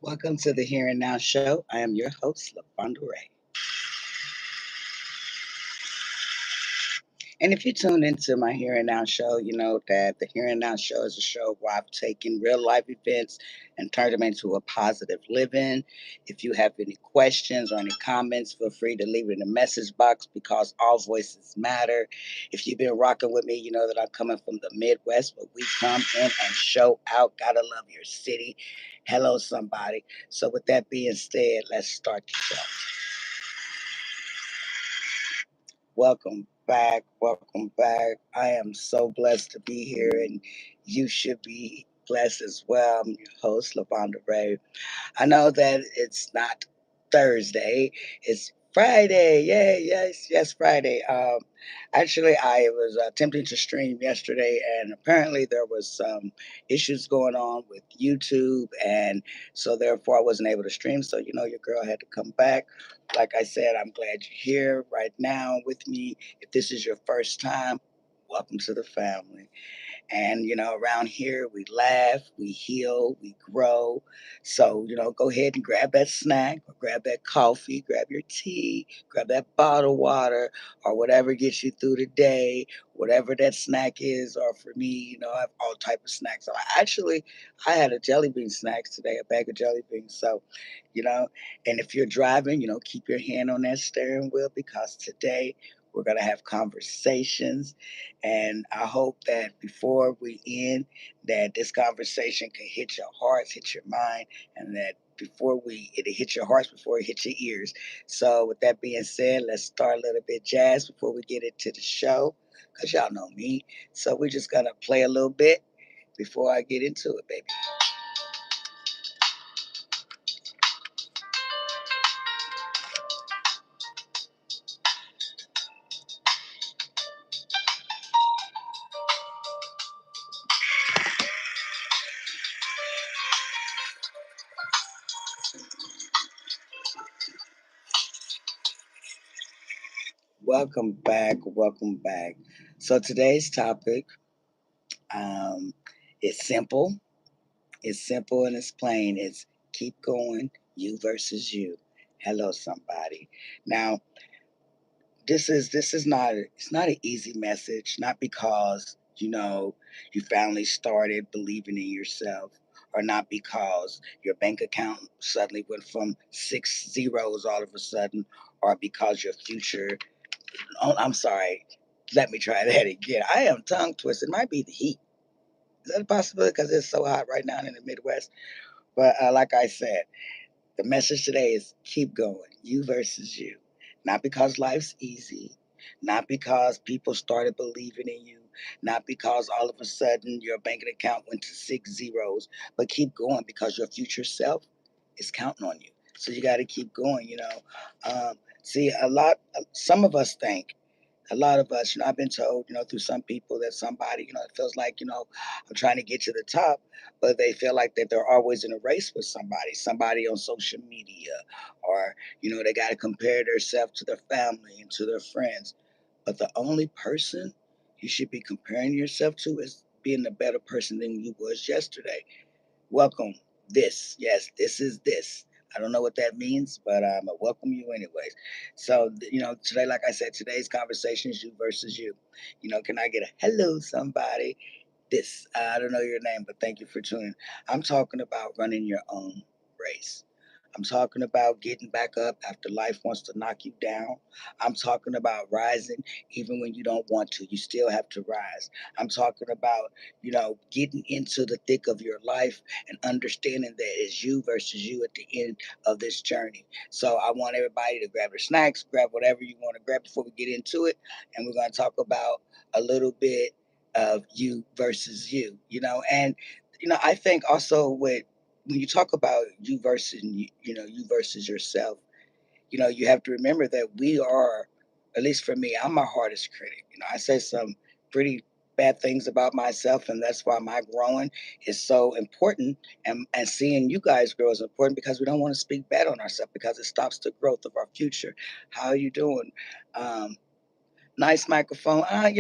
Welcome to the Here and Now Show. I am your host, Lavonda Ray. And if you tune into my Here and Now Show, you know that the Here and Now Show is a show where I've taken real life events and turned them into a positive living. If you have any questions or any comments, feel free to leave it in the message box because all voices matter. If you've been rocking with me, you know that I'm coming from the Midwest, but we come in and show out. Gotta love your city. Hello, somebody. So, with that being said, let's start the show. Welcome back. Welcome back. I am so blessed to be here, and you should be blessed as well. I'm your host, Lavonda Ray. I know that it's not Thursday, it's Friday. Yay, yes, Friday. Actually, I was attempting to stream yesterday, and apparently there was some issues going on with YouTube, and so therefore I wasn't able to stream. So your girl had to come back. Like I said, I'm glad you're here right now with me. If this is your first time, welcome to the family. And, around here, we laugh, we heal, we grow. So, go ahead and grab that snack or grab that coffee, grab your tea, grab that bottled water or whatever gets you through the day, whatever that snack is. Or for me, I have all type of snacks. So I had a jelly bean snacks today, a bag of jelly beans. So, you know, and if you're driving, keep your hand on that steering wheel because today we're going to have conversations, and I hope that before we end, that this conversation can hit your hearts, hit your mind, and that it hit your hearts before it hits your ears. So, with that being said, let's start a little bit jazz before we get into the show, cause y'all know me. So we're just gonna play a little bit before I get into it, baby. Welcome back. Welcome back. So today's topic um, is simple. It's simple and it's plain. It's keep going, you versus you. Hello, somebody. Now, this is not it's not an easy message. Not because you finally started believing in yourself, or not because your bank account suddenly went from six zeros all of a sudden, or because your future. Oh, I'm sorry. Let me try that again. I am tongue twisted. It might be the heat. Is that a possibility? Because it's so hot right now in the Midwest. But like I said, the message today is keep going, you versus you. Not because life's easy, not because people started believing in you, not because all of a sudden your banking account went to six zeros, but keep going because your future self is counting on you. So you got to keep going, see, some of us think, a lot of us, I've been told, through some people that somebody, it feels like, I'm trying to get to the top, but they feel like that they're always in a race with somebody on social media, or, they got to compare themselves to their family and to their friends. But the only person you should be comparing yourself to is being a better person than you was yesterday. Welcome. Yes, this is this. I don't know what that means, but I welcome you anyways. So, today, like I said, today's conversation is you versus you. Can I get a hello, somebody? I don't know your name, but thank you for tuning. I'm talking about running your own race. I'm talking about getting back up after life wants to knock you down. I'm talking about rising even when you don't want to. You still have to rise. I'm talking about, getting into the thick of your life and understanding that it's you versus you at the end of this journey. So I want everybody to grab their snacks, grab whatever you want to grab before we get into it. And we're going to talk about a little bit of you versus you, and I think also when you talk about you versus you versus yourself, you have to remember that we are, at least for me, I'm my hardest critic. I say some pretty bad things about myself, and that's why my growing is so important, and seeing you guys grow is important because we don't want to speak bad on ourselves because it stops the growth of our future. How are you doing? um, Nice microphone. I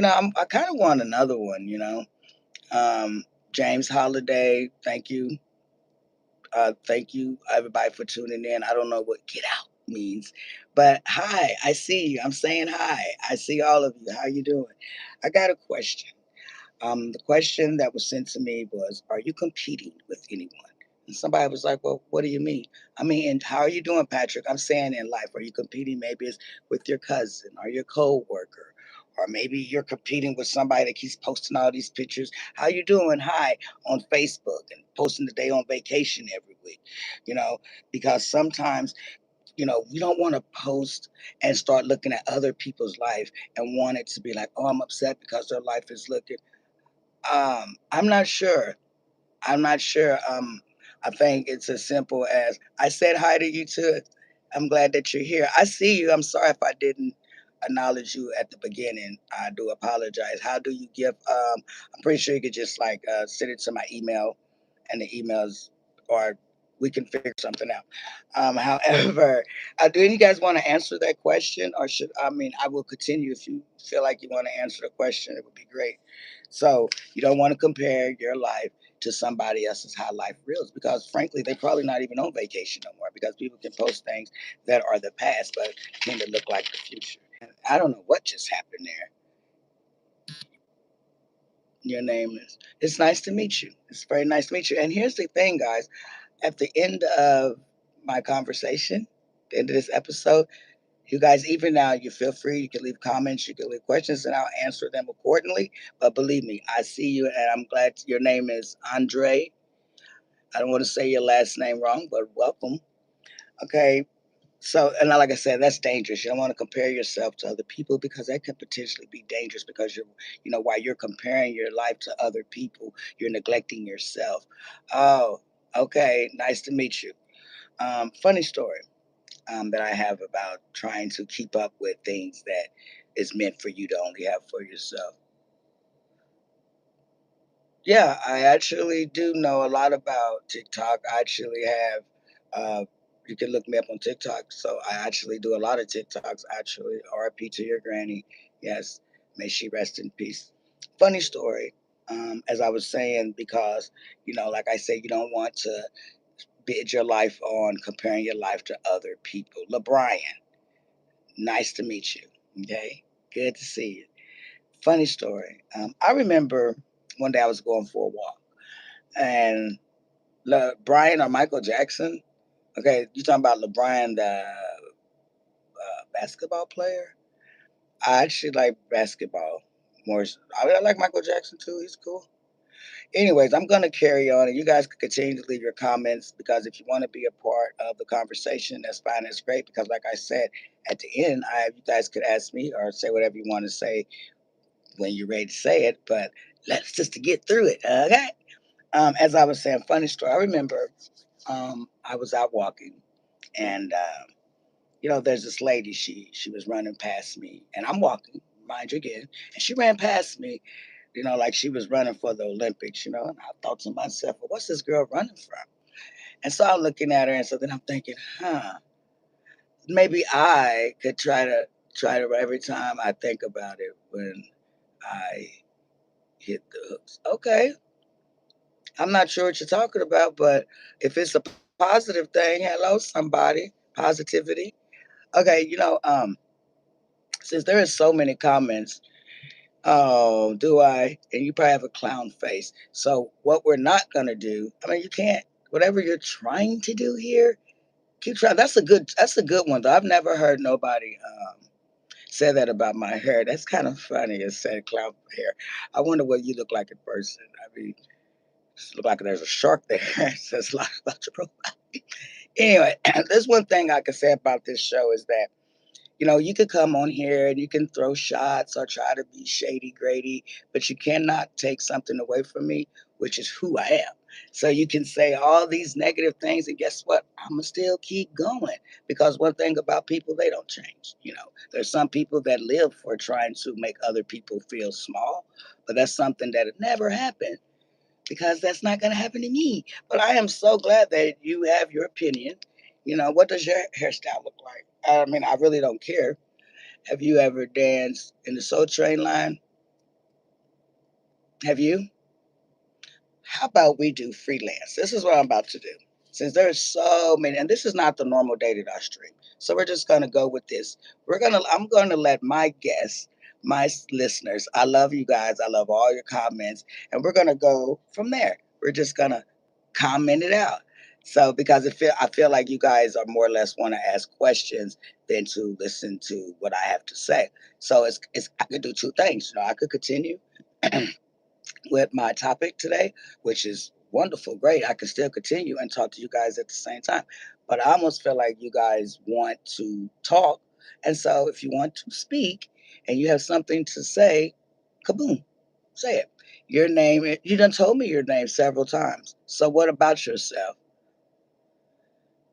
kind of want another one. Um, James Holiday, thank you. Thank you, everybody, for tuning in. I don't know what "get out" means, but hi, I see you. I'm saying hi. I see all of you. How you doing? I got a question. The question that was sent to me was, "Are you competing with anyone?" And somebody was like, "Well, what do you mean?" I mean, and how are you doing, Patrick? I'm saying in life, are you competing? Maybe it's with your cousin or your coworker, or maybe you're competing with somebody that keeps posting all these pictures. How you doing? Hi on Facebook and posting the day on vacation every week. You know, because sometimes we don't want to post and start looking at other people's life and want it to be like, oh, I'm upset because their life is looking. I'm not sure. I'm not sure. I think it's as simple as I said hi to you too. I'm glad that you're here. I see you. I'm sorry if I didn't acknowledge you at the beginning. I do apologize. How do you give? I'm pretty sure you could just like send it to my email, and the emails, or we can figure something out. However, do any of you guys want to answer that question, or should I mean I will continue if you feel like you want to answer the question. It would be great. So you don't want to compare your life to somebody else's high life reels because frankly they're probably not even on vacation no more because people can post things that are the past but tend to look like the future. And I don't know what just happened there. Your name is, it's nice to meet you. It's very nice to meet you. And here's the thing, guys. At the end of my conversation, the end of this episode, you guys, even now, you feel free. You can leave comments, you can leave questions, and I'll answer them accordingly. But believe me, I see you, and I'm glad your name is Andre. I don't want to say your last name wrong, but welcome. Okay. So, and like I said, that's dangerous. You don't want to compare yourself to other people because that could potentially be dangerous because while you're comparing your life to other people, you're neglecting yourself. Oh, okay. Nice to meet you. Funny story that I have about trying to keep up with things that is meant for you to only have for yourself. Yeah, I actually do know a lot about TikTok. I actually have, you can look me up on TikTok. So I actually do a lot of TikToks, actually. RIP to your granny. Yes, may she rest in peace. Funny story, as I was saying, because, like I say, you don't want to bid your life on comparing your life to other people. LeBrian, nice to meet you. Okay, good to see you. Funny story. I remember one day I was going for a walk and Brian or Michael Jackson. Okay, you talking about LeBron, the basketball player? I actually like basketball more. I like Michael Jackson too. He's cool. Anyways, I'm gonna carry on, and you guys can continue to leave your comments because if you want to be a part of the conversation, that's fine. That's great because, like I said, at the end, you guys could ask me or say whatever you want to say when you're ready to say it. But let's just to get through it, okay? As I was saying, funny story. I remember I was out walking, and there's this lady. She was running past me, and I'm walking, mind you again, and she ran past me. Like she was running for the Olympics. And I thought to myself, well, what's this girl running from? And so I'm looking at her, and so then I'm thinking, maybe I could try to every time I think about it when I hit the hooks. Okay, I'm not sure what you're talking about, but if it's a positive thing, hello, somebody, positivity. Okay, since there is so many comments, oh, do I? And you probably have a clown face. So what we're not gonna do, I mean, you can't. Whatever you're trying to do here, keep trying. That's a good one though. I've never heard nobody say that about my hair. That's kind of funny. It said clown hair. I wonder what you look like in person. I mean, it look like there's a shark there. It says a lot about your profile. Anyway, there's one thing I can say about this show is that you could come on here and you can throw shots or try to be shady Grady, but you cannot take something away from me, which is who I am. So you can say all these negative things, and guess what? I'm gonna still keep going because one thing about people, they don't change. There's some people that live for trying to make other people feel small, but that's something that never happened because that's not going to happen to me. But I am so glad that you have your opinion. What does your hairstyle look like? I mean, I really don't care. Have you ever danced in the Soul Train line? Have you? How about we do freelance? This is what I'm about to do. since there's so many, and this is not the normal date that I stream. So we're just gonna go with this. I'm gonna let my guests, listeners, I love you guys. I love all your comments, and we're gonna go from there. We're just gonna comment it out. So because I feel like you guys are more or less want to ask questions than to listen to what I have to say. So it's I could do two things. You know, I could continue with my topic today, which is wonderful, great. I can still continue and talk to you guys at the same time. But I almost feel like you guys want to talk. And so if you want to speak and you have something to say, kaboom, say it. Your name, you done told me your name several times. So what about yourself?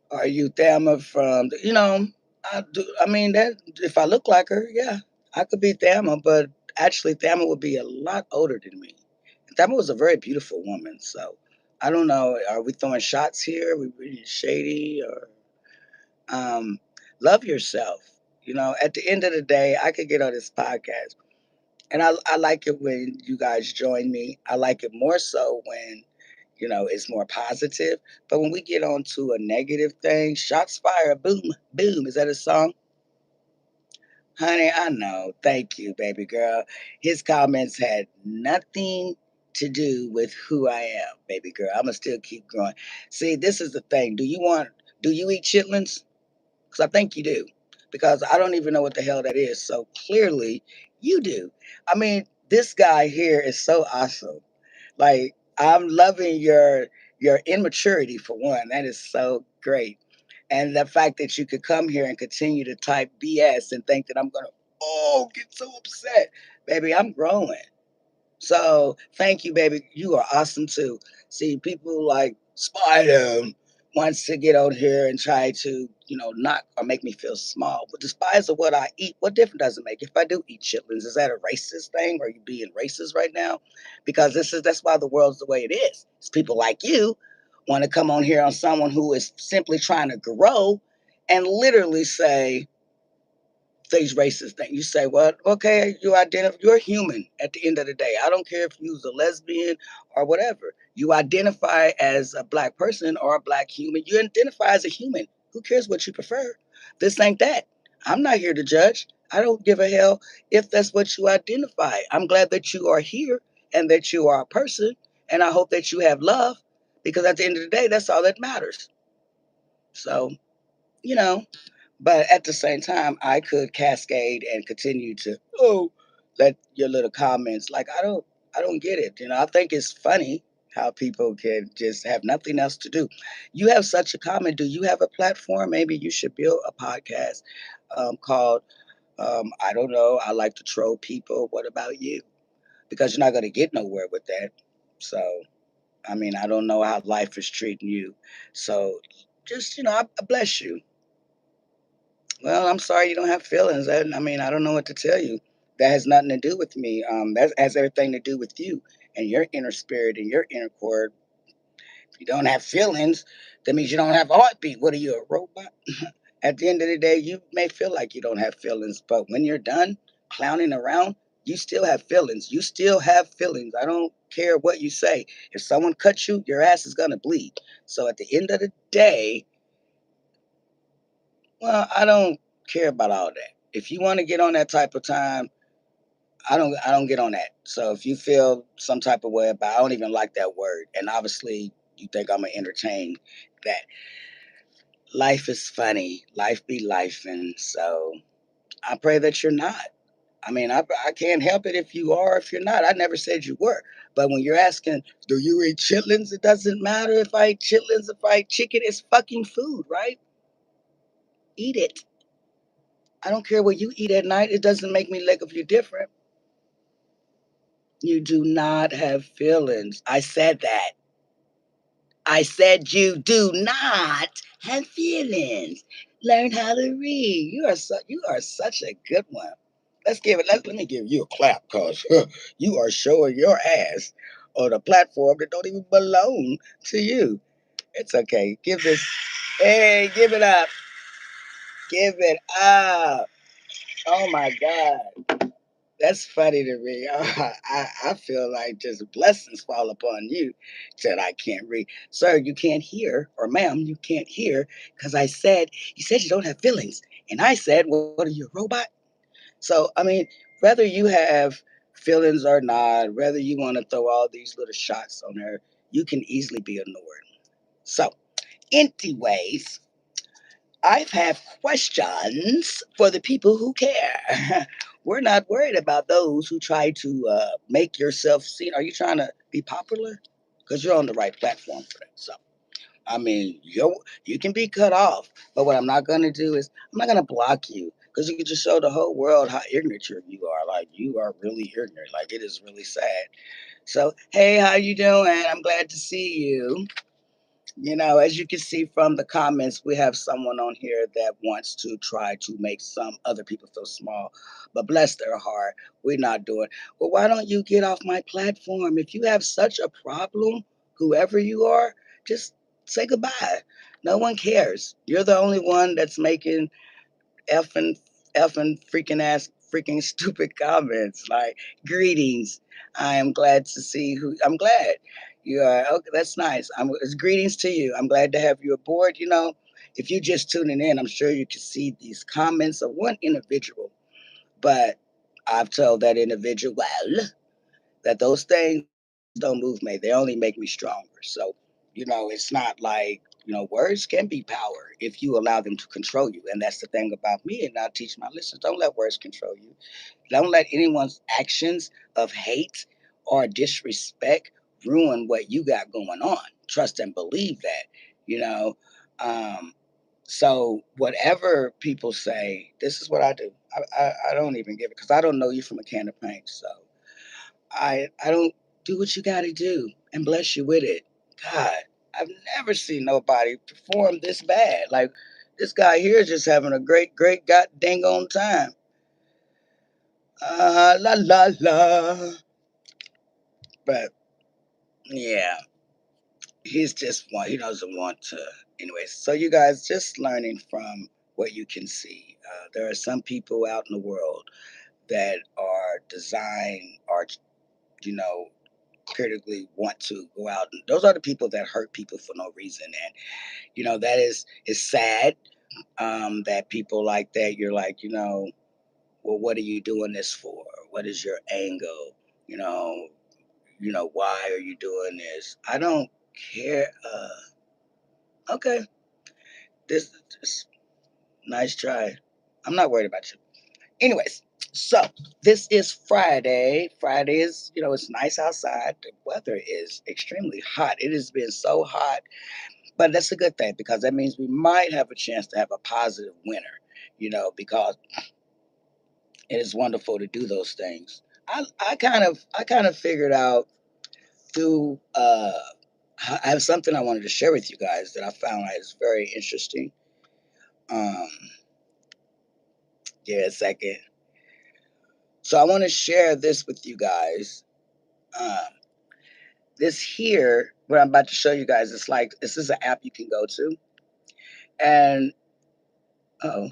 Are you Thelma from, I do, I mean, that if I look like her, yeah, I could be Thelma, but actually, Thelma would be a lot older than me. Thelma was a very beautiful woman. So I don't know. Are we throwing shots here? Are we being shady or um, love yourself? You know, at the end of the day, I could get on this podcast, and I like it when you guys join me. I like it more so when it's more positive. But when we get on to a negative thing, shots fired, boom, boom. Is that a song? Honey, I know. Thank you, baby girl. His comments had nothing to do with who I am, baby girl. I'm gonna still keep growing. See, this is the thing. Do you eat chitlins? Because I think you do. Because I don't even know what the hell that is. So clearly you do. I mean, this guy here is so awesome. Like, I'm loving your immaturity for one. That is so great. And the fact that you could come here and continue to type BS and think that I'm gonna get so upset. Baby, I'm growing. So thank you, baby. You are awesome too. See, people like Spider wants to get out here and try to, knock or make me feel small. But despite of what I eat, what difference does it make? If I do eat chitlins, is that a racist thing? Are you being racist right now? Because that's why the world's the way it is. It's people like you want to come on here on someone who is simply trying to grow and literally say, these racist things. You say, well, okay, you're human at the end of the day. I don't care if you're a lesbian or whatever. You identify as a black person or a black human. You identify as a human. Who cares what you prefer? This ain't that. I'm not here to judge. I don't give a hell if that's what you identify. I'm glad that you are here and that you are a person. And I hope that you have love because at the end of the day, that's all that matters. So, you know, but at the same time, I could cascade and continue to let your little comments. Like I don't get it. I think it's funny how people can just have nothing else to do. You have such a comment. Do you have a platform? Maybe you should build a podcast called I don't know. I like to troll people. What about you? Because you're not going to get nowhere with that. So I mean, I don't know how life is treating you. So just I bless you. Well, I'm sorry you don't have feelings. I mean, I don't know what to tell you. That has nothing to do with me. That has everything to do with you and your inner spirit and your inner core. If you don't have feelings, that means you don't have a heartbeat. What are you, a robot? At the end of the day, you may feel like you don't have feelings, but when you're done clowning around, you still have feelings. You still have feelings. I don't care what you say. If someone cuts you, your ass is going to bleed. So at the end of the day, well, I don't care about all that. If you want to get on that type of time, I don't get on that. So if you feel some type of way about I don't even like that word. And obviously you think I'm gonna entertain that. Life is funny. Life be life, and so I pray that you're not. I mean, I can't help it if you are, if you're not. I never said you were. But when you're asking, do you eat chitlins? It doesn't matter if I eat chitlins, if I eat chicken, it's fucking food, right? Eat it. I don't care what you eat at night. It doesn't make me look if you're different. You do not have feelings. I said that. I said you do not have feelings. Learn how to read. You are such a good one. Let me give you a clap because you are showing your ass on a platform that don't even belong to you. It's okay. Give it up. Give it up. Oh my God. That's funny to me. I feel like just blessings fall upon you. Said I can't read. Sir, you can't hear, or ma'am, you can't hear, because you said you don't have feelings. And I said, well, what are you, a robot? So, I mean, whether you have feelings or not, whether you want to throw all these little shots on her, you can easily be ignored. So, anyways, I have questions for the people who care. We're not worried about those who try to make yourself seen. Are you trying to be popular? Because you're on the right platform for that. So, I mean, you can be cut off, but what I'm not going to do is I'm not going to block you because you can just show the whole world how ignorant you are. Like you are really ignorant. Like it is really sad. So, hey, how you doing? I'm glad to see you. As you can see from the comments, we have someone on here that wants to try to make some other people feel small. But bless their heart, we're not doing. Well, why don't you get off my platform? If you have such a problem, whoever you are, just say goodbye. No one cares. You're the only one that's making effing effing freaking ass freaking stupid comments like greetings. I am glad to see who I'm glad you are. Okay, that's nice. It's greetings to you. I'm glad to have you aboard. If you just tuning in, I'm sure you can see these comments of one individual, but I've told that individual that those things don't move me. They only make me stronger. So, it's not like, words can be power if you allow them to control you. And that's the thing about me. And I teach my listeners, don't let words control you. Don't let anyone's actions of hate or disrespect ruin what you got going on. Trust and believe that, you know. Um, so whatever people say, this is what I do. I don't even give it because I don't know you from a can of paint. So I don't do what you got to do and bless you with it. God, I've never seen nobody perform this bad. Like this guy here is just having a great, great god dang on time. La la la. But yeah, he's just one. He doesn't want to. Anyways, so you guys just learning from what you can see. There are some people out in the world that are designed or you know critically want to go out, and those are the people that hurt people for no reason. And that is sad, that people like that, you're like, well, what are you doing this for? What is your angle? you know why are you doing this? I don't care. Okay, this nice try. I'm not worried about you. Anyways, so this is Friday. Friday is, it's nice outside. The weather is extremely hot. It has been so hot. But that's a good thing because that means we might have a chance to have a positive winter, because it is wonderful to do those things. I kind of figured out through I have something I wanted to share with you guys that I found is very interesting. Um yeah, a second. So I want to share this with you guys. Um this here, what I'm about to show you guys, it's like this is an app you can go to. And oh,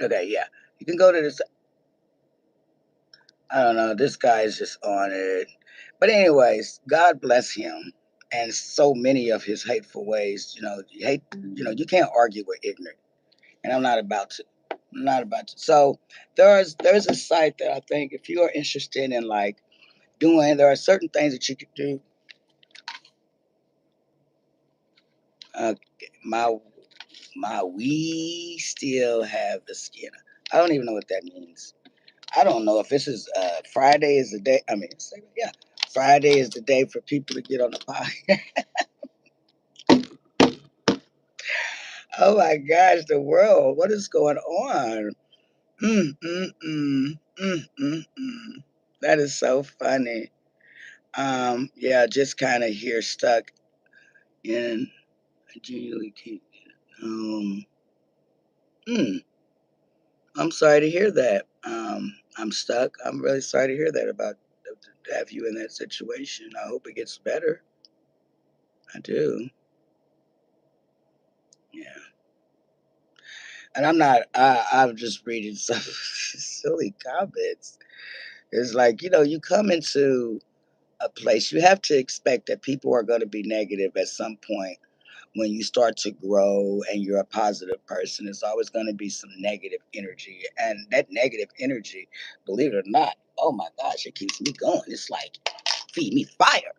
okay, yeah. You can go to this. I don't know. This guy is just on it. But anyways, God bless him and so many of his hateful ways. You can't argue with ignorant, and I'm not about to. I'm not about to. So there's a site that I think if you are interested in like doing, there are certain things that you could do. Uh, my we still have the skin. I don't even know what that means. I don't know if this is Friday is the day. I mean, yeah, Friday is the day for people to get on the podcast. Oh my gosh, the world! What is going on? Mm, mm, mm, mm. That is so funny. Yeah, just kind of here stuck in. I genuinely can't. Um, mm, I'm sorry to hear that. I'm stuck. I'm really sorry to hear that about to have you in that situation. I hope it gets better. I do. Yeah. And I'm not. I'm just reading some silly comments. It's like, you come into a place, you have to expect that people are going to be negative at some point. When you start to grow and you're a positive person, it's always going to be some negative energy. And that negative energy, believe it or not, oh my gosh, it keeps me going. It's like, feed me fire.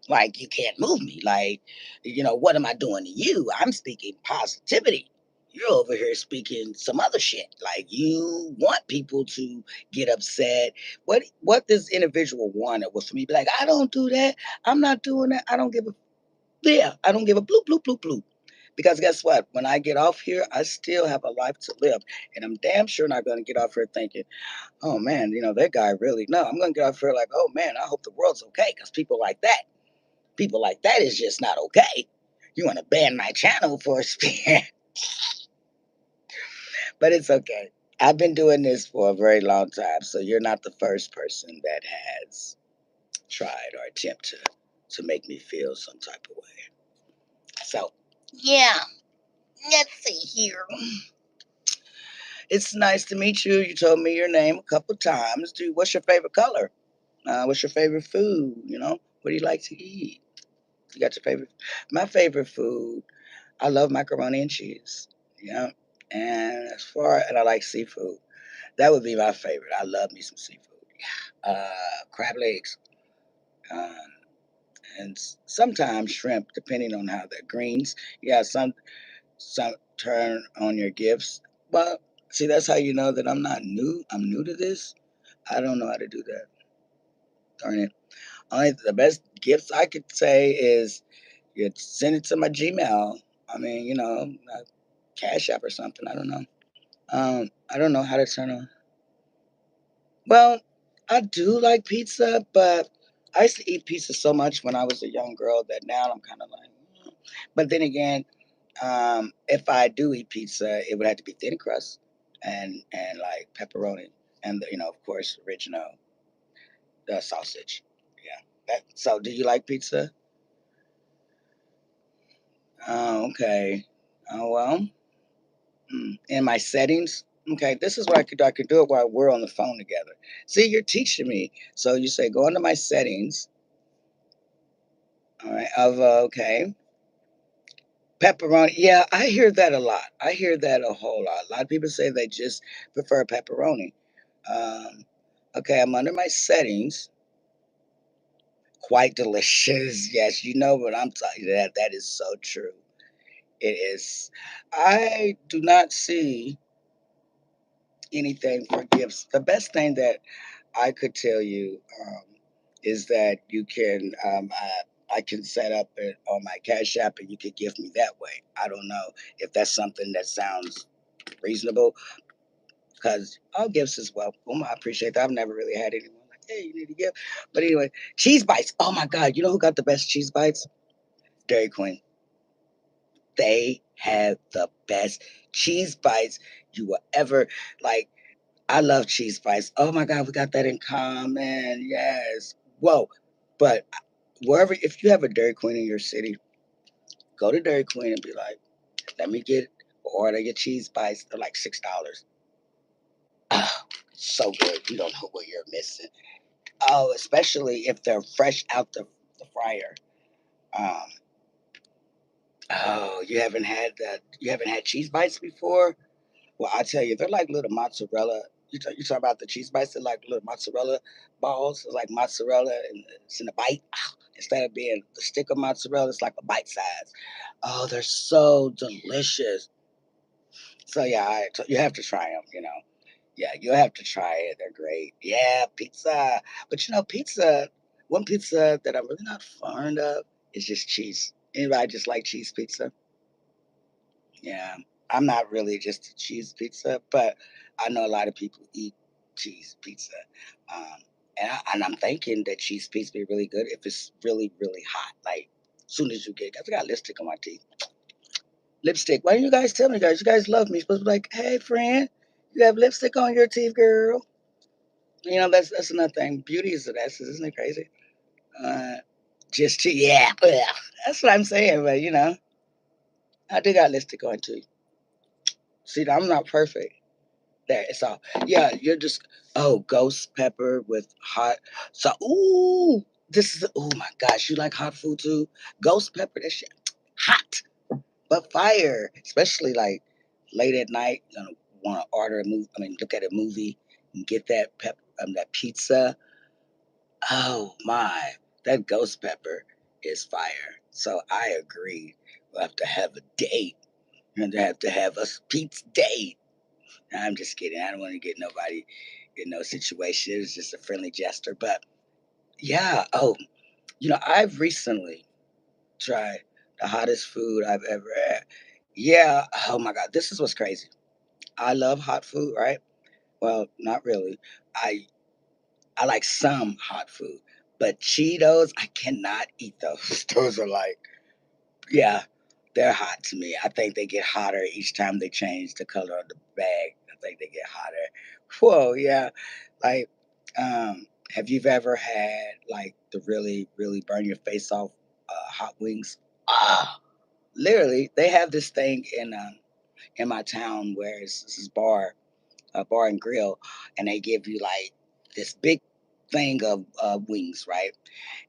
Like, you can't move me. Like, what am I doing to you? I'm speaking positivity. You're over here speaking some other shit. Like, you want people to get upset. What this individual wanted was for me to be like, I don't do that. I'm not doing that. I don't give a yeah, I don't give a bloop bloop bloop bloop. Because guess what? When I get off here, I still have a life to live. And I'm damn sure not going to get off here thinking, oh man, that guy really. No, I'm going to get off here like, oh man, I hope the world's okay. Because people like that is just not okay. You want to ban my channel for speaking, but it's okay. I've been doing this for a very long time. So you're not the first person that has tried or attempted to make me feel some type of way. So, yeah, let's see here. It's nice to meet you. You told me your name a couple times. Dude, what's your favorite color? What's your favorite food? What do you like to eat? You got your favorite? My favorite food, I love macaroni and cheese. Yeah. And I like seafood. That would be my favorite. I love me some seafood. Crab legs. Um, and sometimes shrimp, depending on how the greens. Yeah, some turn on your gifts. Well, see, that's how you know that I'm not new. I'm new to this. I don't know how to do that. Darn it. Only the best gifts I could say is you send it to my Gmail. I mean, Cash App or something. I don't know. I don't know how to turn on. Well, I do like pizza, but I used to eat pizza so much when I was a young girl that now I'm kind of like. But then again, if I do eat pizza, it would have to be thin crust and like pepperoni and of course original sausage. Yeah. So, do you like pizza? Oh, okay. Oh well. In my settings. Okay, this is what I could do. I could do it while we're on the phone together. See, you're teaching me. So you say go into my settings. All right. Okay. Pepperoni. Yeah, I hear that a lot. I hear that a whole lot. A lot of people say they just prefer pepperoni. Um, okay, I'm under my settings. Quite delicious. Yes, you know what I'm talking about. That is so true. It is. I do not see anything for gifts. The best thing that I could tell you is that you can. I can set up it on my Cash App and you could gift me that way. I don't know if that's something that sounds reasonable because all gifts is welcome. I appreciate that. I've never really had anyone like, hey, you need a gift. But anyway, cheese bites. Oh my God. You know who got the best cheese bites? Dairy Queen. They have the best cheese bites you will ever like. I love cheese bites. Oh my God, we got that in common. Yes. Whoa. But wherever, if you have a Dairy Queen in your city, go to Dairy Queen and be like, let me get order your cheese bites. They're like $6. Oh, so good. You don't know what you're missing. Oh, especially if they're fresh out the fryer. Um, oh, you haven't had cheese bites before? Well, I tell you, they're like little mozzarella. You talk about the cheese bites, they're like little mozzarella balls. It's like mozzarella and it's in a bite. Ah, instead of being the stick of mozzarella, it's like a bite size. Oh, they're so delicious. So yeah, you have to try them. Yeah, you have to try it. They're great. Yeah, pizza. But pizza. One pizza that I'm really not fond of is just cheese. Anybody just like cheese pizza? Yeah, I'm not really just a cheese pizza, but I know a lot of people eat cheese pizza. Um, and I'm thinking that cheese pizza be really good if it's really, really hot. Like, soon as you get it, 'cause I got lipstick on my teeth. Lipstick. Why didn't you guys tell me, guys? You guys love me. You're supposed to be like, hey, friend, you have lipstick on your teeth, girl. That's another thing. Beauty is an essence. Isn't it crazy? Uh, yeah. Ugh. That's what I'm saying. But, I do got lipstick on too. See, I'm not perfect. There, it's all. Yeah, you're just. Oh, ghost pepper with hot. So, ooh, this is. Oh my gosh, you like hot food too? Ghost pepper, that shit hot, but fire. Especially like late at night, you know, want to order a movie. I mean, look at a movie and get that that pizza. Oh my, that ghost pepper is fire. So I agree. We'll have to have a date. And have to have a pizza date. I'm just kidding. I don't want to get nobody in no situation. It was just a friendly gesture. But yeah, oh, I've recently tried the hottest food I've ever had. Yeah, oh my God, this is what's crazy. I love hot food, right? Well, not really. I I like some hot food, but Cheetos, I cannot eat those. Those are like, yeah, they're hot to me. I think they get hotter each time they change the color of the bag. I think they get hotter. Whoa, yeah. Like, have you ever had like the really, really burn your face off hot wings? Ah, literally, they have this thing in my town where it's this is a bar and grill, and they give you like this big thing of wings, right?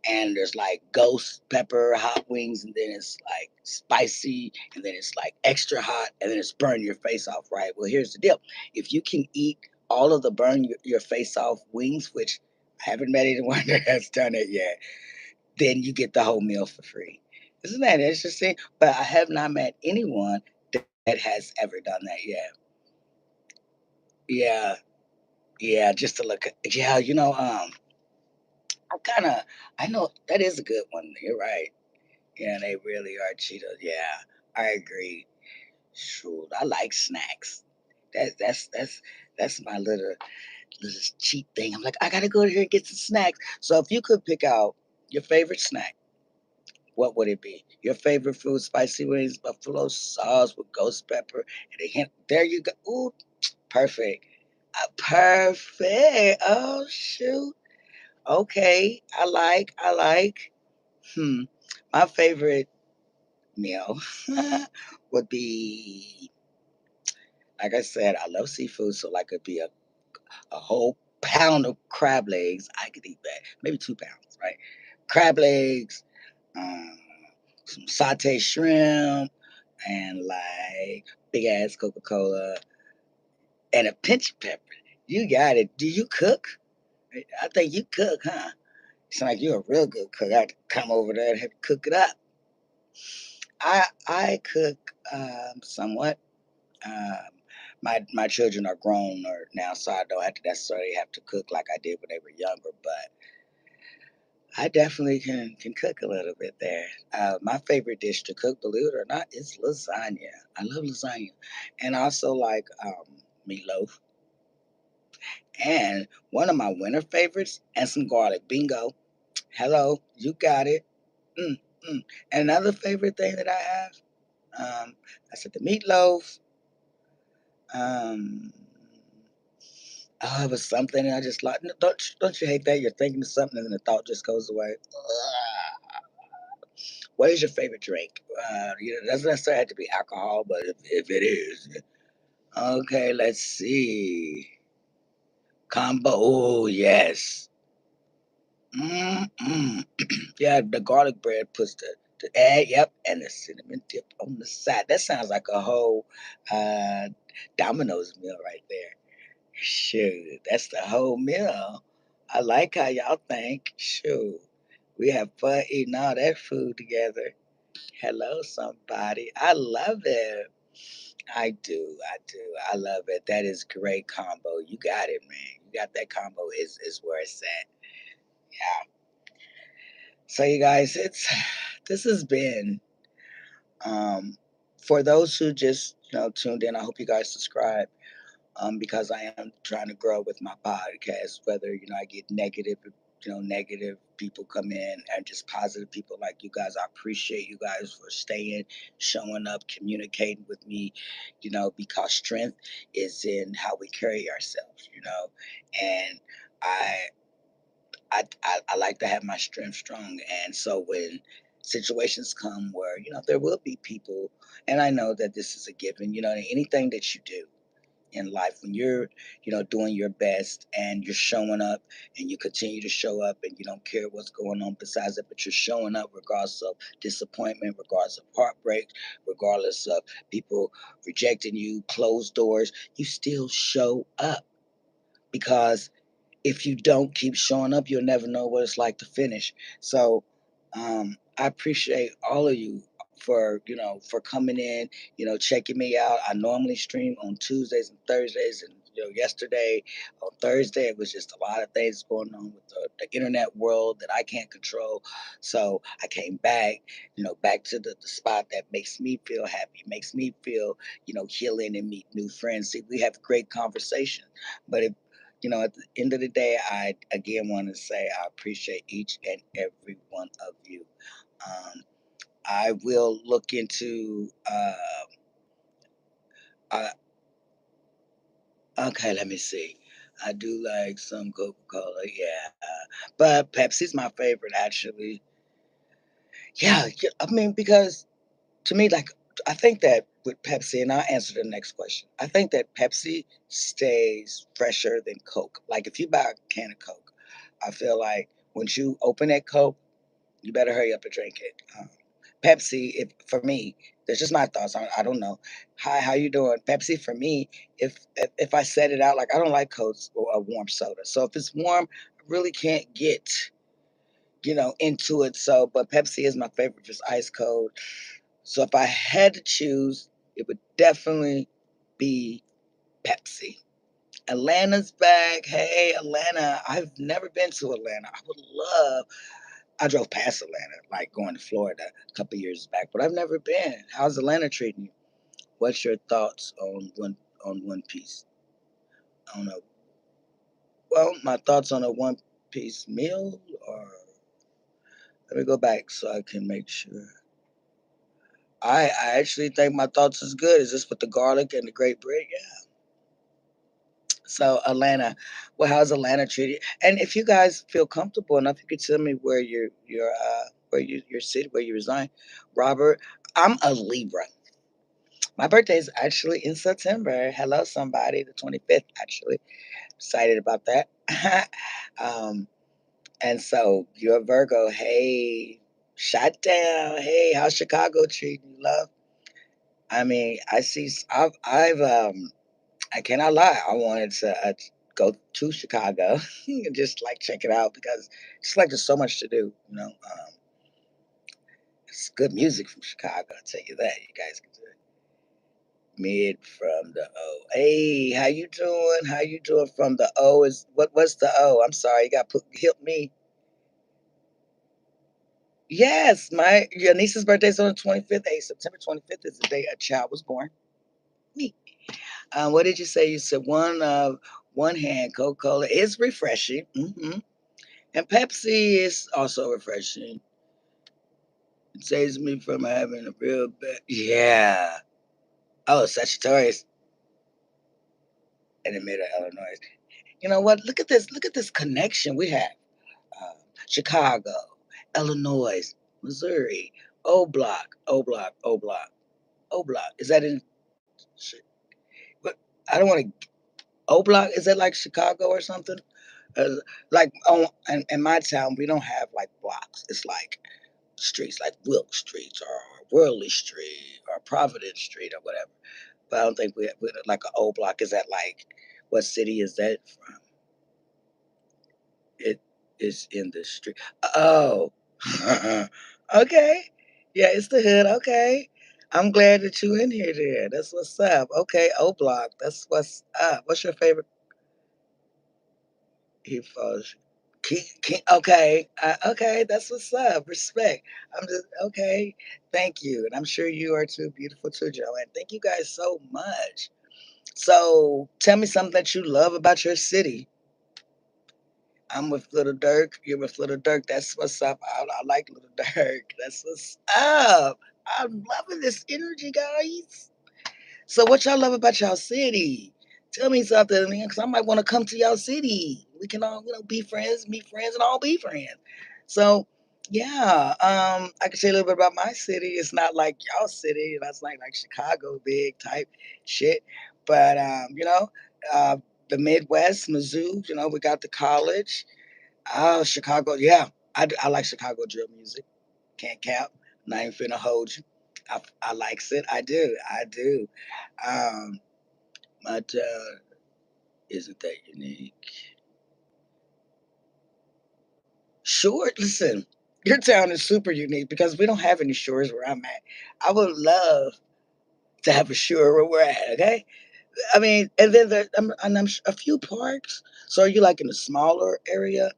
And there's like ghost pepper hot wings, and then it's like spicy, and then it's like extra hot, and then it's burn your face off, right? Well, here's the deal: if you can eat all of the burn your face off wings, which I haven't met anyone that has done it yet, then you get the whole meal for free. Isn't that interesting? But I have not met anyone that has ever done that yet. Yeah, yeah, just to look. Yeah, I kind of, I know that is a good one. You're right. Yeah, they really are Cheetos. Yeah, I agree. Shoot, I like snacks. That's my little cheat thing. I'm like, I gotta go here and get some snacks. So if you could pick out your favorite snack, what would it be? Your favorite food, spicy wings, buffalo sauce with ghost pepper, and a hint. There you go. Ooh, perfect. Perfect. Oh shoot. Okay. I like. Hmm. My favorite meal would be, like I said, I love seafood, so like it'd be a whole pound of crab legs. I could eat that. Maybe 2 pounds, right? Crab legs, um, some sauteed shrimp, and like big ass Coca Cola, and a pinch of pepper. You got it. Do you cook? I think you cook, huh? Sound like you're a real good cook. I have to come over there and have to cook it up. I cook somewhat. Um, my children are grown or now, so I don't have to necessarily have to cook like I did when they were younger. But I definitely can cook a little bit there. My favorite dish to cook, believe it or not, is lasagna. I love lasagna, and I also like meatloaf. And one of my winter favorites, and some garlic. Bingo. Hello, you got it. Mm, mm. And another favorite thing that I have, I said the meatloaf. Um, Oh, it was something, and I just like, don't you hate that? You're thinking of something, and then the thought just goes away. Ugh. What is your favorite drink? It doesn't necessarily have to be alcohol, but if it is, okay, let's see. Combo. Oh, yes. Mm-mm. Yeah, the garlic bread puts the egg, yep, and the cinnamon dip on the side. That sounds like a whole uh, Domino's meal right there. Shoot, that's the whole meal. I like how y'all think. Shoot, we have fun eating all that food together. Hello, somebody. I love it. I do. I do. I love it. That is great combo. You got it, man. You got that combo. Is where it's at. Yeah. So you guys, it's this has been um for those who just tuned in. I hope you guys subscribe because I am trying to grow with my podcast. Whether I get negative people come in and just positive people like you guys. I appreciate you guys for staying, showing up, communicating with me. Because strength is in how we carry ourselves. And I. I like to have my strength strong, and so when situations come where there will be people, and I know that this is a given. Anything that you do in life when you're, doing your best and you're showing up and you continue to show up and you don't care what's going on besides it, but you're showing up regardless of disappointment, regardless of heartbreak, regardless of people rejecting you, closed doors, you still show up because if you don't keep showing up, you'll never know what it's like to finish. So I appreciate all of you for coming in, checking me out. I normally stream on Tuesdays and Thursdays, and yesterday on Thursday it was just a lot of things going on with the internet world that I can't control. So I came back, back to the spot that makes me feel happy, makes me feel, healing and meet new friends. See, we have great conversation, but if at the end of the day, I again want to say I appreciate each and every one of you. Um, I will look into. Uh, okay, let me see. I do like some Coca Cola, yeah, but Pepsi's my favorite actually. Yeah, yeah, I mean because to me, like I think that with Pepsi, and I'll answer the next question. I think that Pepsi stays fresher than Coke. Like if you buy a can of Coke, I feel like once you open that Coke, you better hurry up and drink it. Pepsi, if for me, that's just my thoughts. I don't know. Hi, how you doing? Pepsi for me, if I set it out, like I don't like Cokes or a warm soda. So if it's warm, I really can't get into it. So, but Pepsi is my favorite if it's ice cold. So if I had to choose, it would definitely be Pepsi. Atlanta's back. Hey, Atlanta. I've never been to Atlanta. I would love. I drove past Atlanta, like going to Florida a couple years back, but I've never been. How's Atlanta treating you? What's your thoughts on One Piece? On a well, my thoughts on a One Piece meal, or let me go back so I can make sure. I actually think my thoughts is good. Is this with the garlic and the great bread? Yeah. So Atlanta, well, how's Atlanta treated? And if you guys feel comfortable enough, you could tell me where your city where you resign. Robert, I'm a Libra. My birthday is actually in September. Hello, somebody, the 25th. Actually, excited about that. um, and so you're a Virgo. Hey, shut down. Hey, how's Chicago treating you, love? I mean, I cannot lie. I wanted to go to Chicago and just like check it out because it's like there's so much to do. It's good music from Chicago. I'll tell you that. You guys can do it. Mid from the O. Hey, how you doing? How you doing from the O? Is what's the O? I'm sorry. You got put help me. Yes, my your niece's birthday is on the 25th. Hey, September 25th is the day a child was born. Me. What did you say? You said one hand Coca Cola is refreshing. And Pepsi is also refreshing. It saves me from having a real bad. Yeah. Oh, Sagittarius in the middle of Illinois. You know what? Look at this. Look at this connection we have. Um, Chicago, Illinois, Missouri, O Block, O Block, O Block, O Block. Is that in? But I don't want to. O Block is that like Chicago or something? Like in my town, we don't have like blocks. It's like streets, like Wilk Street or Worley Street or Providence Street or whatever. But I don't think we like an O Block. Is that like what city is that from? It is in the street. Oh, okay. Yeah, it's the hood. Okay. I'm glad that you in here then. That's what's up. Okay, O Block. That's what's up. What's your favorite? He falls. Okay. Okay, that's what's up. Respect. I'm just okay. Thank you. And I'm sure you are too beautiful too, Joanne. Thank you guys so much. So tell me something that you love about your city. I'm with Little Dirk. You're with Little Dirk. That's what's up. I like Little Dirk. That's what's up. I'm loving this energy, guys. So, what y'all love about y'all city? Tell me something, man, because I might want to come to y'all city. We can all, be friends, meet friends, and all be friends. So, yeah, I can say a little bit about my city. It's not like y'all city. That's like Chicago, big type shit. But uh, the Midwest, Mizzou. We got the college. Oh, Chicago. Yeah, I like Chicago drill music. Can't cap. Not even finna hold you. I likes it. I do. I do. Um, but isn't that unique? Sure. Listen, your town is super unique because we don't have any shores where I'm at. I would love to have a shore where we're at. Okay. I mean, and then a few parks. So are you like in a smaller area?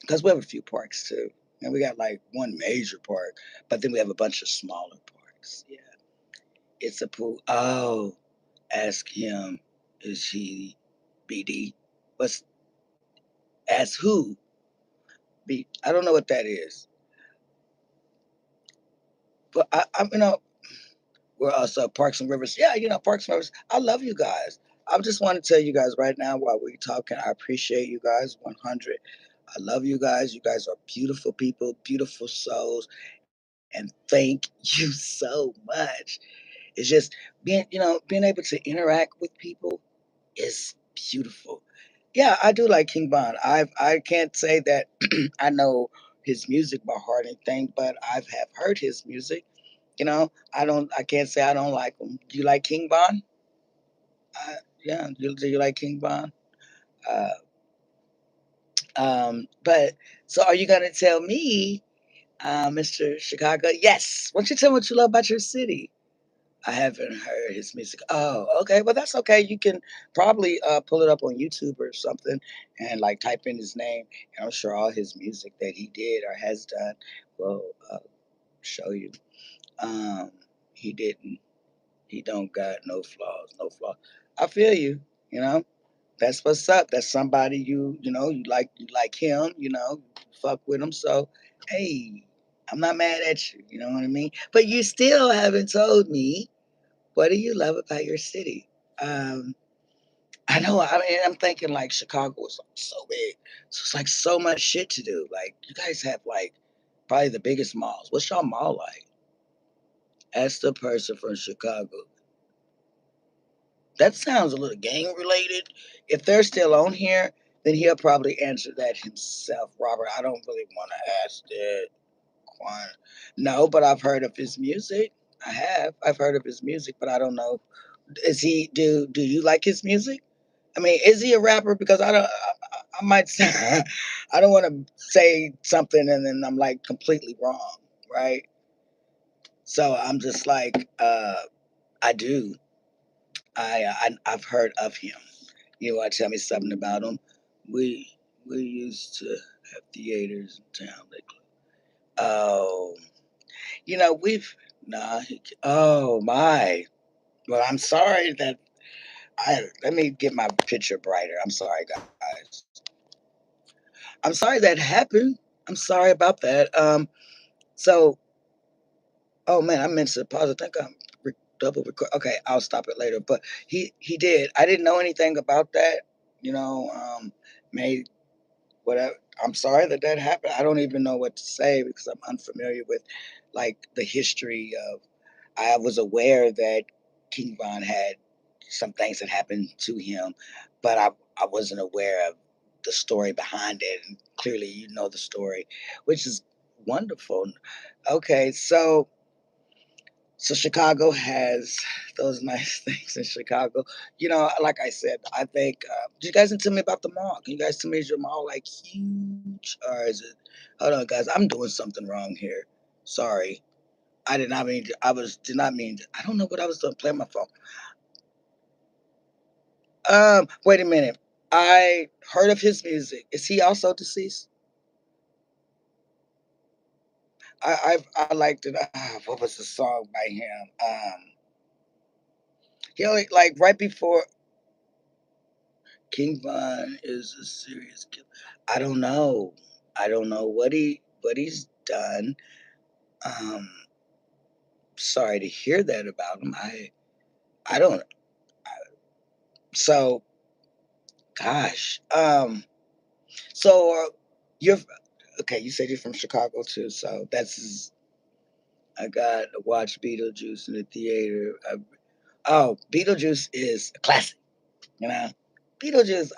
Because we have a few parks too, and we got like one major park, but then we have a bunch of smaller parks. Yeah, it's a pool. Oh, ask him. Is he BD? What's ask who? B. I don't know what that is, but we're also Parks and Rivers. Yeah, Parks and Rivers. I love you guys. I just want to tell you guys right now while we're talking. I appreciate you guys 100. I love you guys. You guys are beautiful people, beautiful souls, and thank you so much. It's just being able to interact with people is beautiful. Yeah, I do like King Von. I can't say that I know his music by heart or anything, but I've have heard his music. I can't say I don't like him. Do you like King Von? Yeah, do you like King Von? Uh, but so are you gonna tell me, Mr. Chicago? Yes. Why don't you tell me what you love about your city? I haven't heard his music. Oh, okay. Well, that's okay. You can probably pull it up on YouTube or something and like type in his name. And I'm sure all his music that he did or has done will show you. Um, he didn't. He don't got no flaws. No flaws. I feel you. You know. That's what's up. That's somebody you like him. Fuck with him. So, hey, I'm not mad at you. You know what I mean. But you still haven't told me what do you love about your city? Um, I know. I mean, I'm thinking like Chicago is like so big, so it's like so much shit to do. Like you guys have like probably the biggest malls. What's your mall like? Ask the person from Chicago. That sounds a little gang related. If they're still on here, then he'll probably answer that himself, Robert. I don't really want to ask that. Quan. No, but I've heard of his music. I have. I've heard of his music, but I don't know. Is he do you like his music? I mean, is he a rapper? Because I might say, I don't want to say something and then I'm like completely wrong, right? So I'm just like, I do. I've heard of him. You want to tell me something about him? We we used to have theaters in town. Oh, we've nah. Oh my. Well, I'm sorry that I let me get my picture brighter. I'm sorry, guys. I'm sorry that happened. I'm sorry about that. So, oh man, I meant to pause. I think I'm double record. Okay, I'll stop it later. But he did. I didn't know anything about that. You know, made whatever. I'm sorry that that happened. I don't even know what to say because I'm unfamiliar with like the history of. I was aware that King Von had some things that happened to him, but I wasn't aware of the story behind it. And clearly, you know the story, which is wonderful. Okay, so Chicago has those nice things in Chicago. Like I said, I think. You guys tell me about the mall. Can you guys tell me is your mall like huge or is it? Hold on, guys. I'm doing something wrong here. Sorry. I did not mean. Did not mean. I don't know what I was doing. Playing my phone. Wait a minute. I heard of his music. Is he also deceased? I liked it. What was the song by him? He only like right before King Von is a serious killer. I don't know. I don't know what he's done. Um, sorry to hear that about him. I don't. So gosh. So you're okay. You said you're from Chicago too. So I got to watch Beetlejuice in the theater. Oh, Beetlejuice is a classic. You know, Beetlejuice.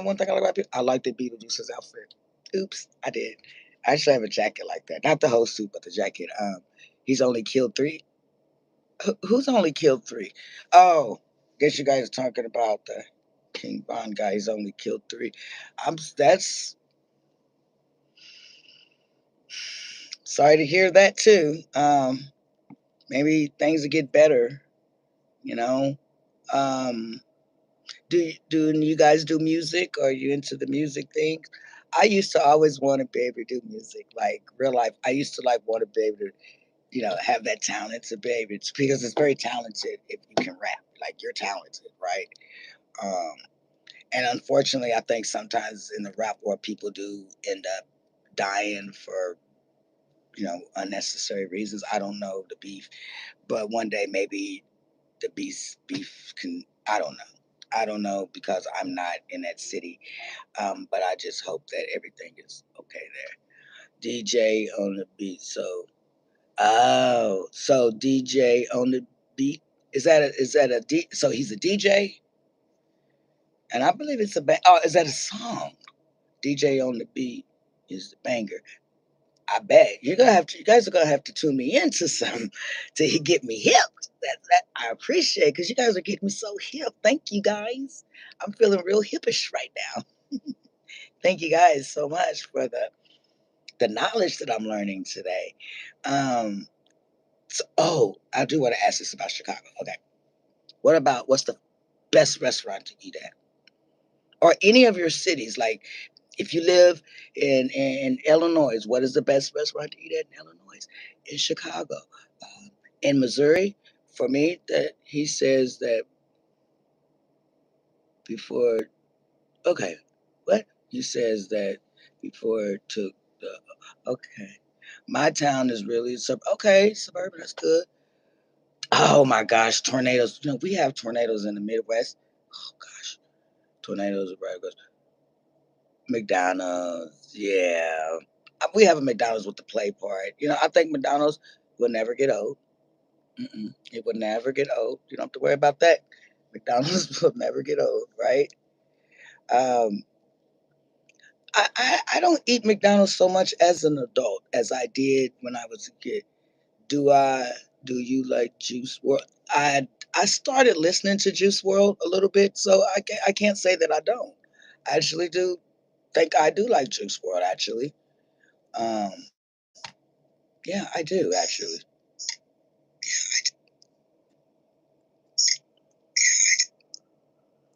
One thing I like about I like the Beetlejuice's outfit. Oops, I did. I actually have a jacket like that. Not the whole suit, but the jacket. He's only killed three. Who's only killed three? Oh, guess you guys are talking about the King Bond guy. He's only killed three. That's sorry to hear that too. Maybe things will get better. You know. Um, do you guys do music? Are you into the music thing? I used to always want to be able to do music, like real life. I used to like want to be able to, have that talent to be able to, because it's very talented if you can rap. Like you're talented, right? Um, and unfortunately, I think sometimes in the rap world, people do end up dying for unnecessary reasons. I don't know the beef, but one day maybe the beef can. I don't know. I don't know because I'm not in that city. But I just hope that everything is okay there. DJ on the beat. So DJ on the beat. Is that a D? So he's a DJ, and I believe it's a Oh, is that a song? DJ on the beat is the banger. I bet you guys are gonna have to tune me into some to get me hipped. That I appreciate because you guys are getting me so hip. Thank you guys. I'm feeling real hippish right now. Thank you guys so much for the knowledge that I'm learning today. Um, I do want to ask this about Chicago. Okay, what's the best restaurant to eat at, or any of your cities? Like, if you live in Illinois, what is the best restaurant to eat at in Illinois? In Chicago, in Missouri, for me, that he says that before. Okay, what he says that before to the. Okay, my town is really okay, suburban. That's good. Oh my gosh, tornadoes. We have tornadoes in the Midwest. Oh gosh, tornadoes are right. McDonald's, yeah. We have a McDonald's with the play part. I think McDonald's will never get old. It will never get old. You don't have to worry about that. McDonald's will never get old, right? Um, I don't eat McDonald's so much as an adult as I did when I was a kid. Do I? Do you like Juice World? I started listening to Juice World a little bit, so I can't say that I don't. I actually do think I do like Juice World. Actually, um, yeah, I do actually.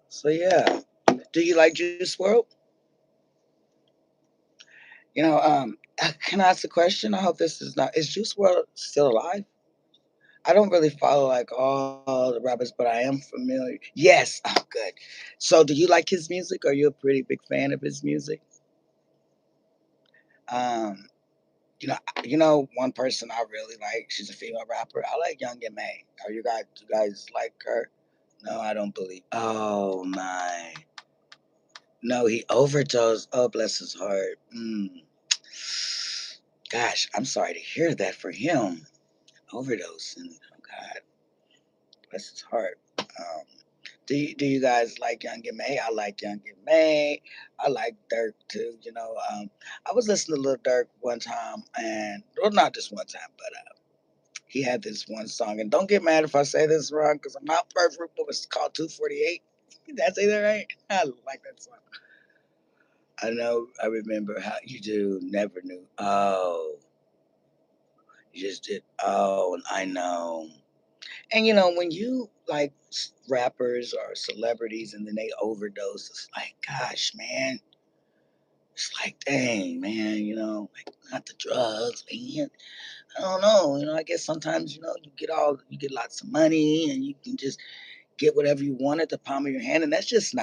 So yeah, do you like Juice World? Can I ask a question? I hope this is not. Is Juice World still alive? I don't really follow like all the rappers, but I am familiar. Yes, oh, good. So, do you like his music? Are you a pretty big fan of his music? Um, one person I really like. She's a female rapper. I like Young and May. Are you guys like her? No, I don't believe. Oh my. No, he overdosed. Oh, bless his heart. Gosh, I'm sorry to hear that for him. Overdose and oh God, bless his heart. Do you guys like Young and May? I like Young and May. I like Dirk too. I was listening to Lil Dirk one time, and well, not just one time, but he had this one song. And don't get mad if I say this wrong, because I'm not perfect. But it's called 248. Did I say that right? I like that song. I know. I remember how you do. Never knew. Oh, you just did. Oh, I know. And when you like rappers or celebrities and then they overdose, it's like, gosh, man, it's like, dang, man, like not the drugs, man. I don't know, I guess sometimes, you get lots of money and you can just get whatever you want at the palm of your hand. And that's just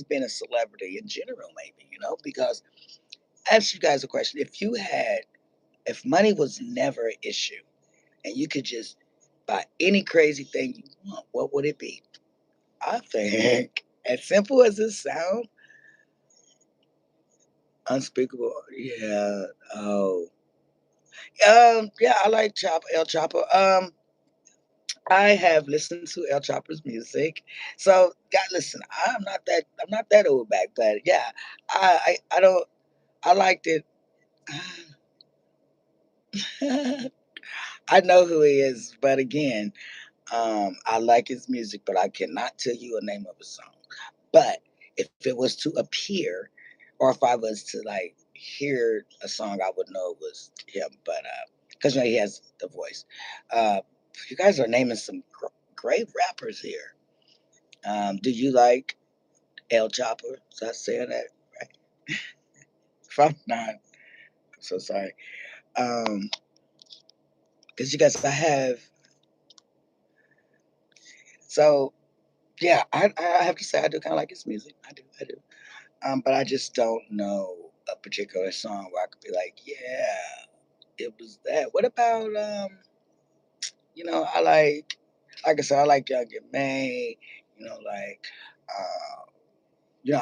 being a celebrity in general, maybe, because I ask you guys a question. If money was never an issue and you could just buy any crazy thing you want, what would it be? I think, as simple as it sounds, unspeakable. Yeah. Oh. Yeah. I like El Chapo. I have listened to El Chopper's music. So, God, listen, I'm not that old back, but yeah, I don't I liked it. I know who he is, but again, I like his music, but I cannot tell you a name of a song. But if it was to appear, or if I was to like hear a song, I would know it was him. But because he has the voice. Uh, you guys are naming some great rappers here. Do you like El Chopper? Is that saying that right? If I'm not, I'm so sorry. Because you guys, I have so yeah, I have to say I do kind of like his music. I do. But I just don't know a particular song where I could be like, yeah, it was that. What about like I said, I like Young and May, like uh,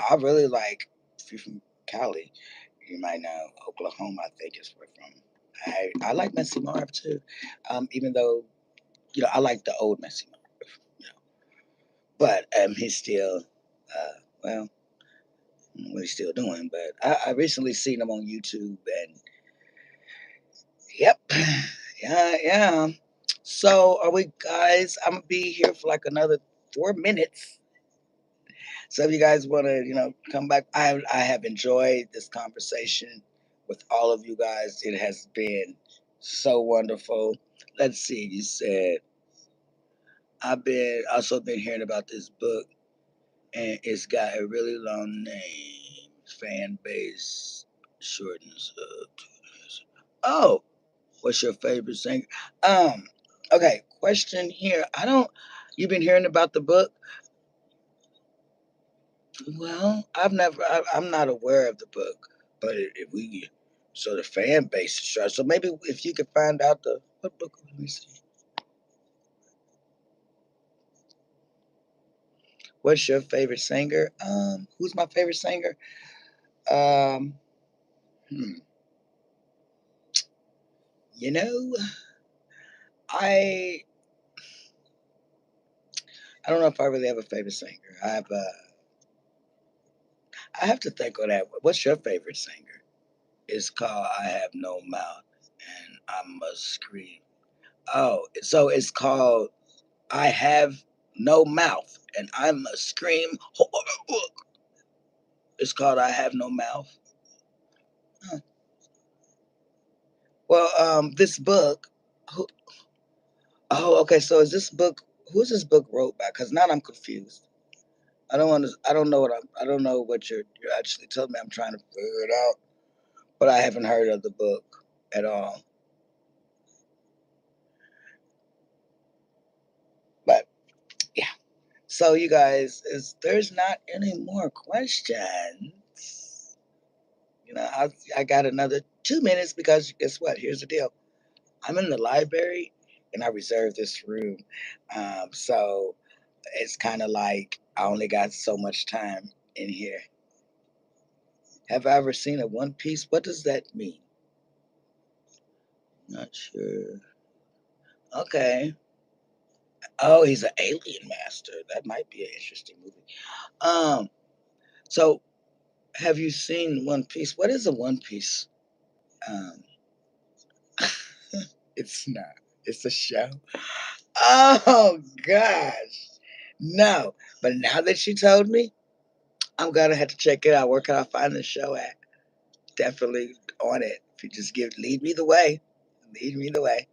I really like if you're from Cali, you might know Oklahoma, I think is where from. I like Messy Marv too. Even though, I like the old Messy Marv, but he's still well, I don't know what he's still doing, but I recently seen him on YouTube and yep. Yeah, yeah. So are we guys? I'm gonna be here for like another 4 minutes. So if you guys wanna, come back, I have enjoyed this conversation with all of you guys. It has been so wonderful. Let's see, you said I've been also been hearing about this book and it's got a really long name. Fan base shortens up. Oh, what's your favorite singer? Um, okay, question here. I don't. You've been hearing about the book? Well, I'm not aware of the book, but if we, so the fan base is short. So maybe if you could find out the what book? Let me see. What's your favorite singer? Who's my favorite singer? Um, hmm, you know, I I don't know if I really have a favorite singer. I have to think on that. What's your favorite singer? It's called I Have No Mouth and I Must Scream. Oh, so it's called I Have No Mouth and I Must Scream. It's called I Have No Mouth. Huh. Well, this book. Who, oh, okay. So is this book? Who's this book wrote by? Because now I'm confused. I don't want to. I don't know what I don't know what you're actually telling me. I'm trying to figure it out, but I haven't heard of the book at all. But yeah. So you guys, is there's not any more questions? I got another 2 minutes because guess what? Here's the deal. I'm in the library and I reserved this room. So it's kind of like I only got so much time in here. Have I ever seen a One Piece? What does that mean? Not sure. Okay. Oh, he's an alien master. That might be an interesting movie. Um, so have you seen One Piece? What is a One Piece? Um, it's not. It's a show. Oh gosh, no. But now that you told me, I'm gonna have to check it out. Where can I find the show at? Definitely on it. If you just lead me the way, lead me the way.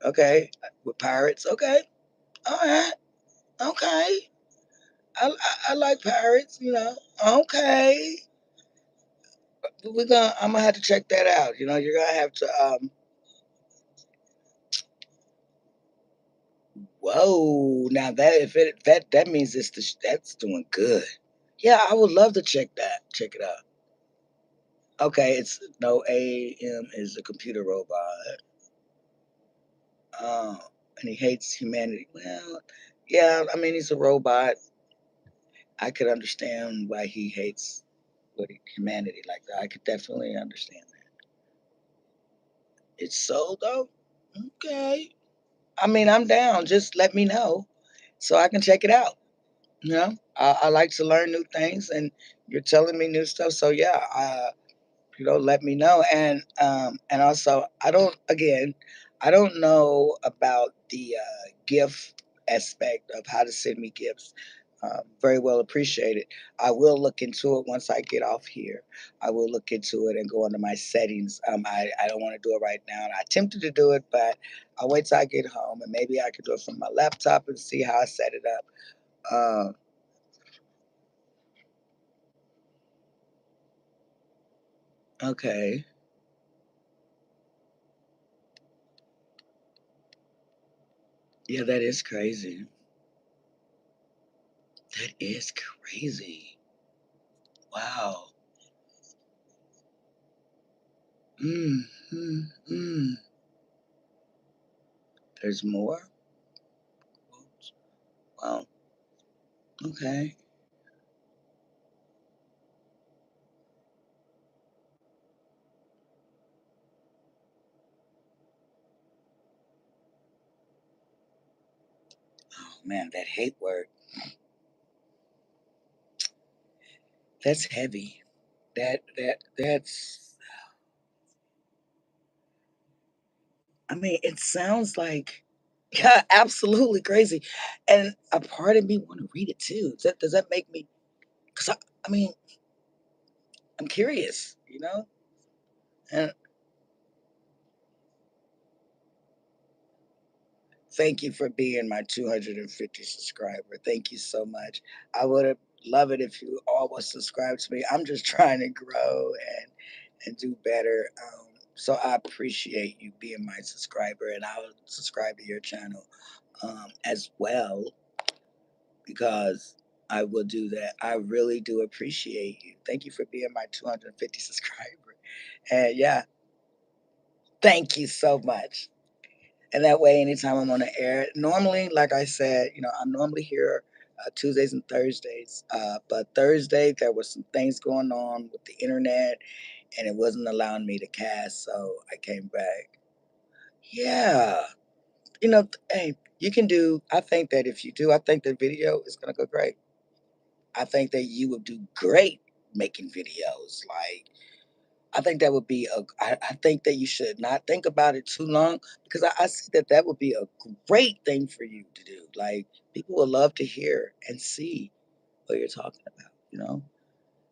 Okay, with pirates. Okay, all right. Okay, I like pirates. Okay, we're gonna. I'm gonna have to check that out. You're gonna have to. Whoa! Now that if it that means that's doing good. Yeah, I would love to check that. Check it out. Okay, it's no AM is a computer robot. Oh, and he hates humanity. Well, yeah, I mean he's a robot. I could understand why he hates humanity like that. I could definitely understand that. It's so though. Okay. I mean, I'm down. Just let me know so I can check it out. You know, I like to learn new things, and you're telling me new stuff. So yeah, let me know. And also, I don't know about the gift aspect of how to send me gifts. Very well appreciated. I will look into it once I get off here. I will look into it and go into my settings. I don't want to do it right now. And I attempted to do it, but I'll wait till I get home, and maybe I could do it from my laptop and see how I set it up. Okay. Yeah, that is crazy. That is crazy. Wow. Mm, mm, mm. There's more? Wow. Okay. Oh man, that hate word. That's heavy. That's I mean, it sounds like yeah, absolutely crazy. And a part of me want to read it too. Does that make me cuz I mean, I'm curious, you know? And thank you for being my 250 subscriber. Thank you so much. I would have love it if you all would subscribe to me. I'm just trying to grow and do better. So I appreciate you being my subscriber, and I'll subscribe to your channel as well because I will do that. I really do appreciate you. Thank you for being my 250 subscriber. And yeah, thank you so much. And that way, anytime I'm on the air, normally, like I said, I'm normally here Tuesdays and Thursdays. But Thursday, there was some things going on with the internet, and it wasn't allowing me to cast, so I came back. Yeah, hey, you can do. I think that if you do, I think the video is gonna go great. I think that you would do great making videos. Like I think that would be I think that you should not think about it too long because I see that that would be a great thing for you to do. Like people would love to hear and see what you're talking about.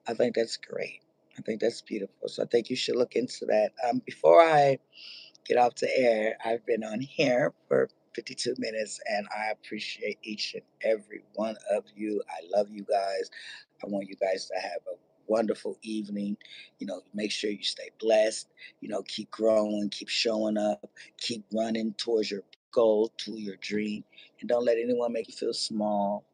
I think that's great. I think that's beautiful. So I think you should look into that. Before I get off the air, I've been on here for 52 minutes and I appreciate each and every one of you. I love you guys. I want you guys to have a wonderful evening. Make sure you stay blessed, keep growing, keep showing up, keep running towards your goal, to your dream, and don't let anyone make you feel small.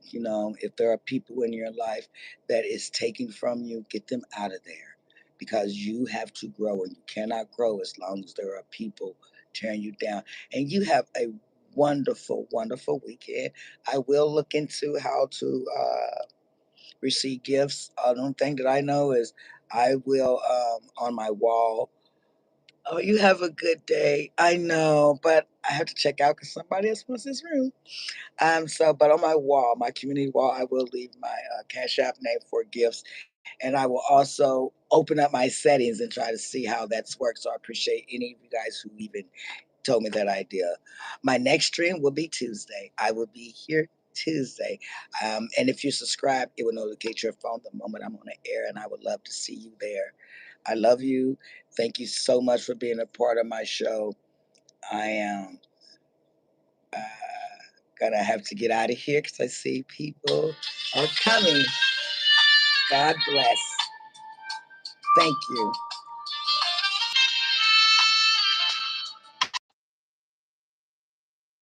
If there are people in your life that is taking from you, get them out of there because you have to grow and you cannot grow as long as there are people tearing you down. And you have a wonderful, wonderful weekend. I will look into how to receive gifts. One thing that I know is I will on my wall. Oh, you have a good day. I know, but I have to check out because somebody else wants this room. But on my wall, my community wall, I will leave my Cash App name for gifts, and I will also open up my settings and try to see how that's worked. So I appreciate any of you guys who even told me that idea. My next stream will be Tuesday. I will be here Tuesday, and if you subscribe, it will notify your phone the moment I'm on the air, and I would love to see you there. I love you. Thank you so much for being a part of my show. I am. Uh, Gonna have to get out of here because I see people are coming. God bless. Thank you.